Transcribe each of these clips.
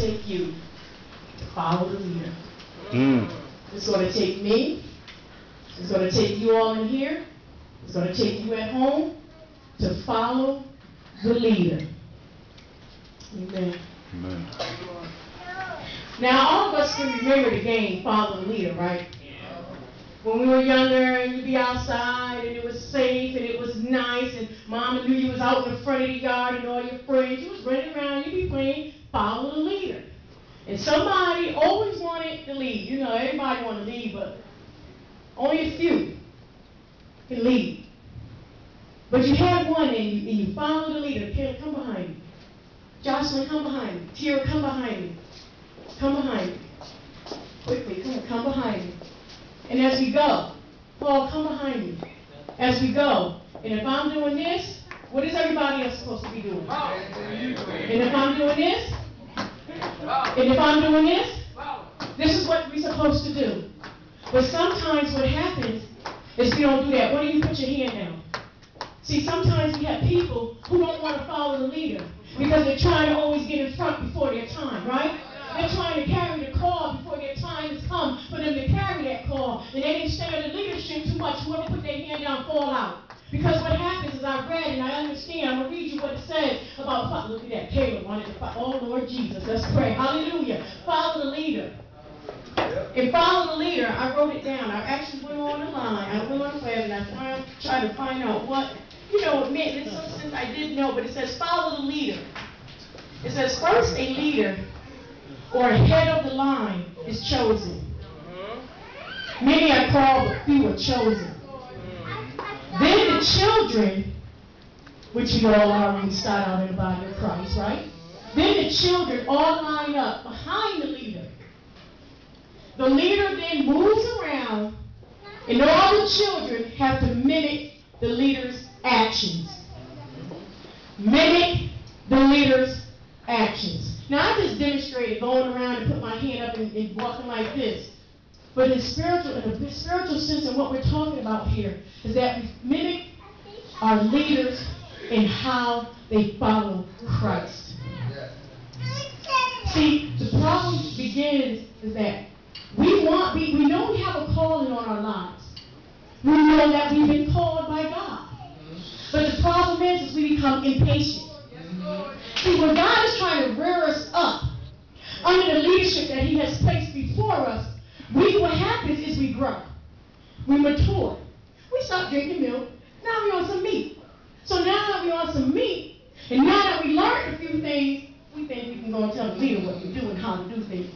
take you to follow the leader. Mm. It's going to take me. It's going to take you all in here. It's going to take you at home to follow the leader. Amen. Amen. Now, all of us can remember the game, Follow the Leader, right? When we were younger and you'd be outside and it was safe and it was nice and Mama knew you was out in the front of the yard and all your friends, you was running around, you'd be playing Follow the Leader. And somebody always wanted to lead. You know, everybody wanted to lead, but only a few can lead. But you had one and you follow the leader. Caleb, come behind me. Jocelyn, come behind me. Tira, come behind me. Come behind me. Quickly, come behind me. And as we go, Paul, come behind me. As we go. And if I'm doing this, what is everybody else supposed to be doing? And if I'm doing this, and if I'm doing this is what we're supposed to do. But sometimes what happens is we don't do that. Why don't you put your hand down? See, sometimes we have people who don't want to follow the leader because they're trying to always get in front before their time, right? They're trying to carry the call before their time has come for them to carry that call. And they didn't stay under leadership too much. Whoever put their hand down fall out. Because what happens is I read and I understand. I'm going to read you what it says about, look at that, Caleb wanted to follow. Oh, Lord Jesus, let's pray. Hallelujah. Follow the leader. And follow the leader, I wrote it down. I actually went on the line. I went on the web and I tried to find out what, it meant. In some sense I didn't know, but it says follow the leader. It says first a leader or a head of the line is chosen. Many are called, but few are chosen. Then the children, which you all are when you start out in the body of Christ, right? Then the children all line up behind the leader. The leader then moves around, and all the children have to mimic the leader's actions. Mimic the leader's actions. Now, I just demonstrated going around and put my hand up and walking like this. But in the spiritual sense of what we're talking about here is that we mimic our leaders in how they follow Christ. See, the problem begins is that we know we have a calling on our lives. We know that we've been called by God. But the problem is we become impatient. See, when God is trying to rear us up under the leadership that He has placed before us, what happens is we grow. We mature. We stop drinking milk. Now we're on some meat. So now that we're on some meat, and now that we learned a few things, we think we can go and tell the leader what to do and how to do things.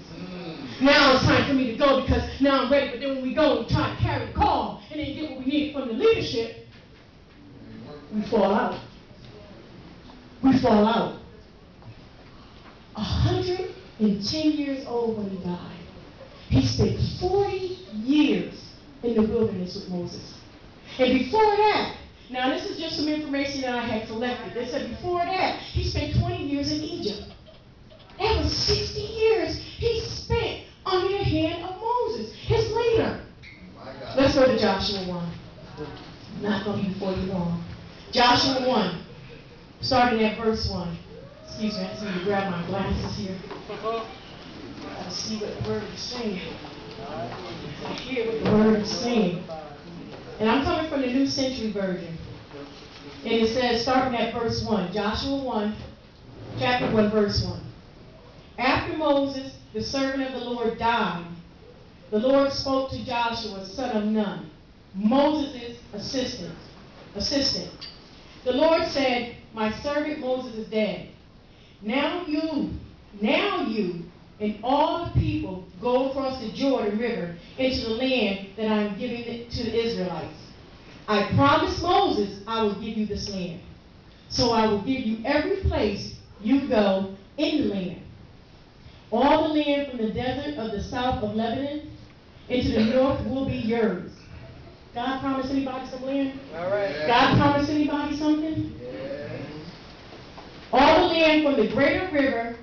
Now it's time for me to go because now I'm ready. But then when we go and try to carry the call and then get what we need from the leadership, we fall out. We fall out. 110 years old when he died. He spent 40 years in the wilderness with Moses. And before that, now this is just some information that I had collected. They said before that, he spent 20 years in Egypt. That was 60 years he spent under the hand of Moses, his leader. Let's go to Joshua 1. I'm not going to be before you long. Joshua 1, starting at verse 1. Excuse me, I just need to grab my glasses here. I see what the word is saying. I hear what the word is saying. And I'm coming from the New Century Version. And it says, starting at verse 1, Joshua 1, chapter 1, verse 1. After Moses, the servant of the Lord, died, the Lord spoke to Joshua, son of Nun, Moses' assistant. The Lord said, my servant Moses is dead. Now you, and all the people go across the Jordan River into the land that I am giving to the Israelites. I promised Moses I will give you this land. So I will give you every place you go in the land. All the land from the desert of the south of Lebanon into the north will be yours. God promised anybody some land? All right. God promised anybody something? Yeah. All the land from the greater river,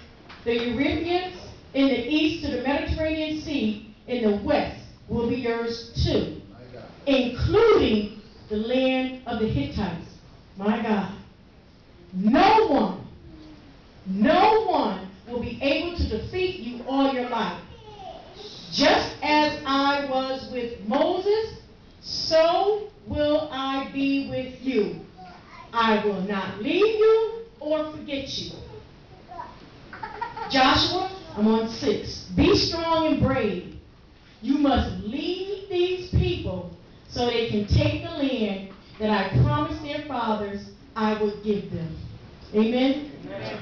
the Euphrates, in the east to the Mediterranean Sea, in the west, will be yours too, including the land of the Hittites. My God. No one will be able to defeat you all your life. Just as I was with Moses, so will I be with you. I will not leave you or forget you. Joshua, I'm on 6. Be strong and brave. You must lead these people so they can take the land that I promised their fathers I would give them. Amen? Amen.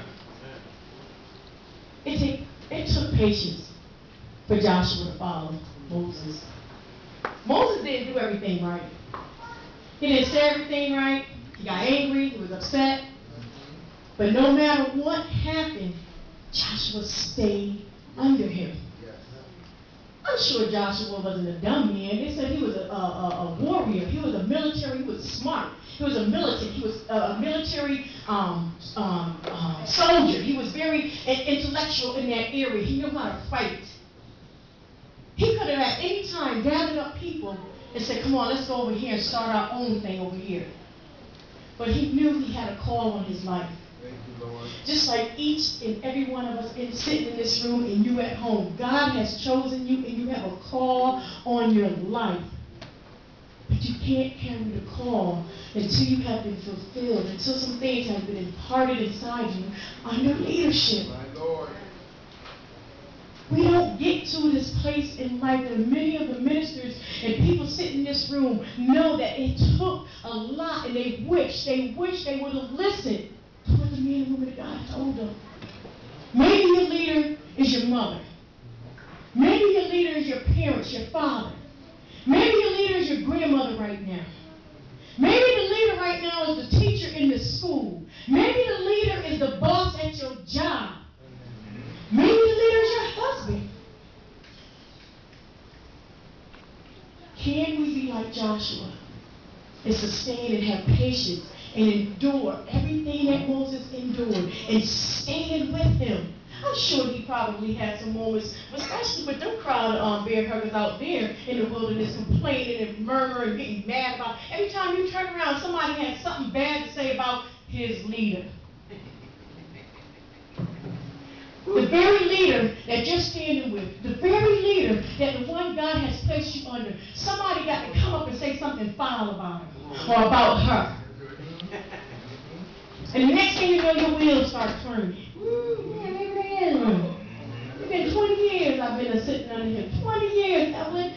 It took patience for Joshua to follow Moses. Moses didn't do everything right. He didn't say everything right. He got angry. He was upset. But no matter what happened, Joshua stayed under him. I'm sure Joshua wasn't a dumb man. They said he was a warrior. He was a military. He was smart. He was a militant. He was a military soldier. He was very intellectual in that area. He knew how to fight. He could have at any time gathered up people and said, come on, let's go over here and start our own thing over here. But he knew he had a call on his life. Thank you, Lord. Just like each and every one of us sitting in this room and you at home, God has chosen you and you have a call on your life. But you can't carry the call until you have been fulfilled, until some things have been imparted inside you under leadership. My Lord. We don't get to this place in life, and many of the ministers and people sitting in this room know that it took a lot, and they wish they would have listened to what the men and women of God told them. Maybe your leader is your mother. Maybe your leader is your parents, your father. Maybe your leader is your grandmother right now. Maybe the leader right now is the teacher in the school. Maybe the leader is the boss at your job. Maybe the leader is your husband. Can we be like Joshua and sustain and have patience and endure everything that Moses endured and stand with him? I'm sure he probably had some moments, especially with them crowd of bear huggers out there in the wilderness complaining and murmuring and getting mad about. Every time you turn around, somebody had something bad to say about his leader. The very leader that you're standing with, the very leader that the one God has placed you under, somebody got to come up and say something foul about him or about her. And the next thing you know, your wheels start turning. It's been 20 years I've been sitting under him. 20 years, Evelyn.